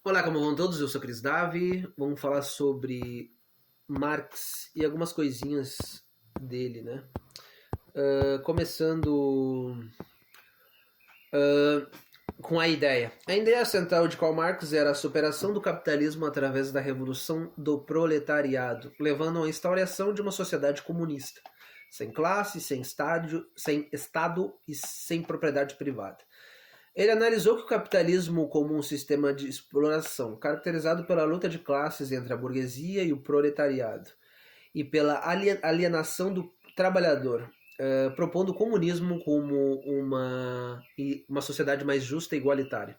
Olá, como vão todos? Eu sou Cris Davi. Vamos falar sobre Marx e algumas coisinhas dele, né? Começando com a ideia. A ideia central de Karl Marx era a superação do capitalismo através da revolução do proletariado, levando à instauração de uma sociedade comunista, sem classe, sem Estado e sem propriedade privada. Ele analisou que o capitalismo como um sistema de exploração, caracterizado pela luta de classes entre a burguesia e o proletariado, e pela alienação do trabalhador, propondo o comunismo como uma sociedade mais justa e igualitária.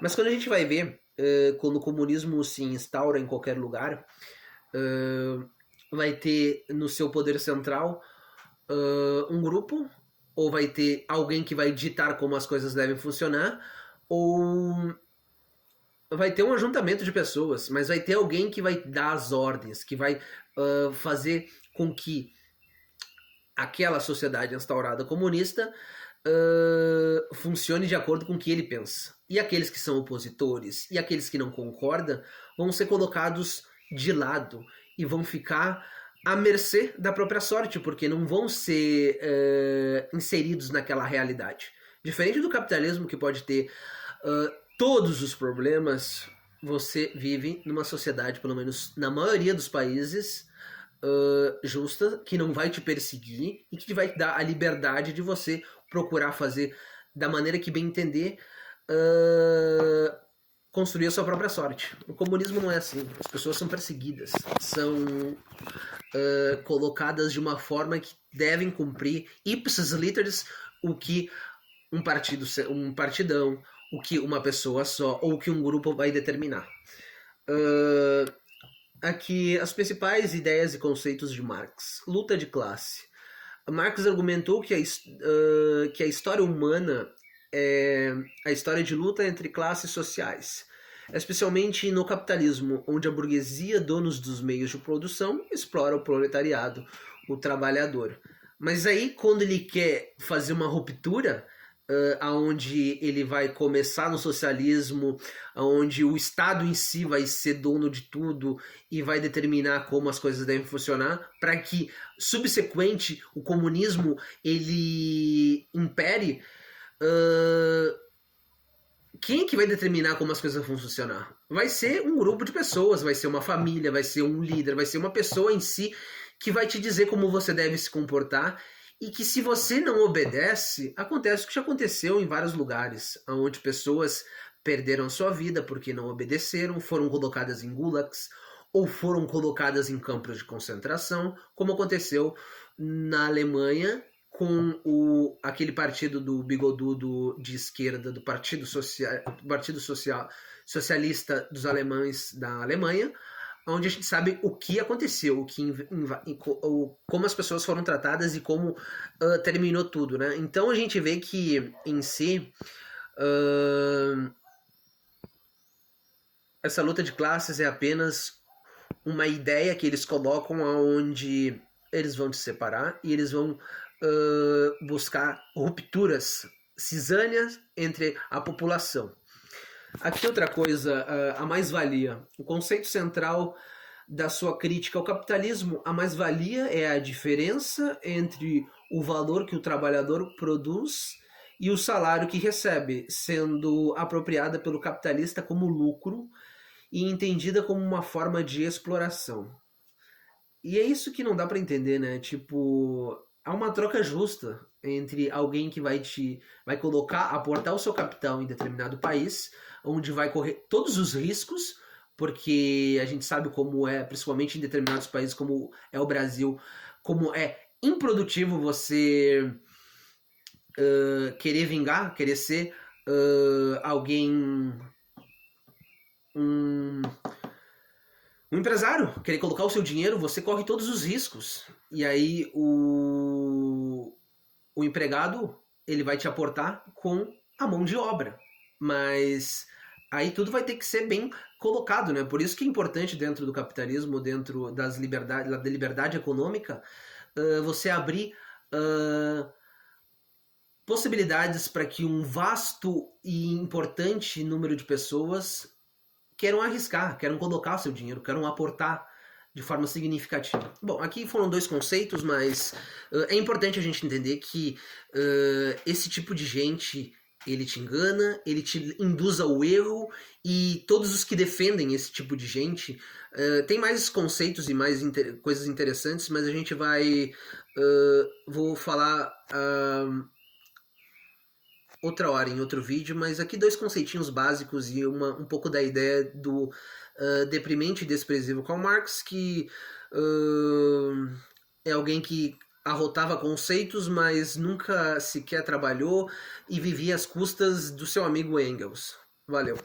Mas quando a gente vai ver, quando o comunismo se instaura em qualquer lugar, vai ter no seu poder central um grupo, ou vai ter alguém que vai ditar como as coisas devem funcionar, ou vai ter um ajuntamento de pessoas, mas vai ter alguém que vai dar as ordens, que vai fazer com que aquela sociedade instaurada comunista funcione de acordo com o que ele pensa. E aqueles que são opositores e aqueles que não concordam vão ser colocados de lado e vão ficar à mercê da própria sorte, porque não vão ser inseridos naquela realidade. Diferente do capitalismo, que pode ter todos os problemas, você vive numa sociedade, pelo menos na maioria dos países, justa, que não vai te perseguir e que vai te dar a liberdade de você procurar fazer da maneira que bem entender, construir a sua própria sorte. O comunismo não é assim. As pessoas são perseguidas, são colocadas de uma forma que devem cumprir ipsis literis o que um partido, um partidão, o que uma pessoa só ou o que um grupo vai determinar. Aqui as principais ideias e conceitos de Marx. Luta de classe. Marx argumentou que a história humana é a história de luta entre classes sociais, especialmente no capitalismo, onde a burguesia, donos dos meios de produção, explora o proletariado, o trabalhador. Mas aí, quando ele quer fazer uma ruptura, aonde ele vai começar no socialismo, onde o Estado em si vai ser dono de tudo e vai determinar como as coisas devem funcionar, para que subsequente o comunismo ele impere. Quem é que vai determinar como as coisas vão funcionar? Vai ser um grupo de pessoas, vai ser uma família, vai ser um líder, vai ser uma pessoa em si que vai te dizer como você deve se comportar, e que se você não obedece, acontece o que já aconteceu em vários lugares, onde pessoas perderam sua vida porque não obedeceram, foram colocadas em gulags ou foram colocadas em campos de concentração, como aconteceu na Alemanha com aquele partido do bigodudo de esquerda do Partido Socialista dos Alemães da Alemanha, onde a gente sabe o que aconteceu, como as pessoas foram tratadas e como terminou tudo, né? Então a gente vê que em si essa luta de classes é apenas uma ideia que eles colocam onde eles vão te separar e eles vão buscar rupturas cisâneas entre a população. Aqui outra coisa, a mais-valia. O conceito central da sua crítica ao capitalismo, a mais-valia é a diferença entre o valor que o trabalhador produz e o salário que recebe, sendo apropriada pelo capitalista como lucro e entendida como uma forma de exploração. E é isso que não dá para entender, né? Tipo, há uma troca justa entre alguém que vai aportar o seu capital em determinado país, onde vai correr todos os riscos, porque a gente sabe como é, principalmente em determinados países como é o Brasil, como é improdutivo você querer vingar, querer ser alguém um empresário, querer colocar o seu dinheiro, você corre todos os riscos. E aí o empregado, ele vai te aportar com a mão de obra. Mas aí tudo vai ter que ser bem colocado, né? Por isso que é importante dentro do capitalismo, dentro da liberdade econômica, você abrir possibilidades para que um vasto e importante número de pessoas queiram arriscar, queiram colocar o seu dinheiro, queiram aportar de forma significativa. Bom, aqui foram dois conceitos, mas é importante a gente entender que esse tipo de gente, ele te engana, ele te induz ao erro, e todos os que defendem esse tipo de gente tem mais conceitos e mais coisas interessantes, mas a gente vai... vou falar outra hora, em outro vídeo, mas aqui dois conceitinhos básicos e um pouco da ideia do deprimente e desprezível Karl Marx, que é alguém que arrotava conceitos, mas nunca sequer trabalhou e vivia às custas do seu amigo Engels. Valeu!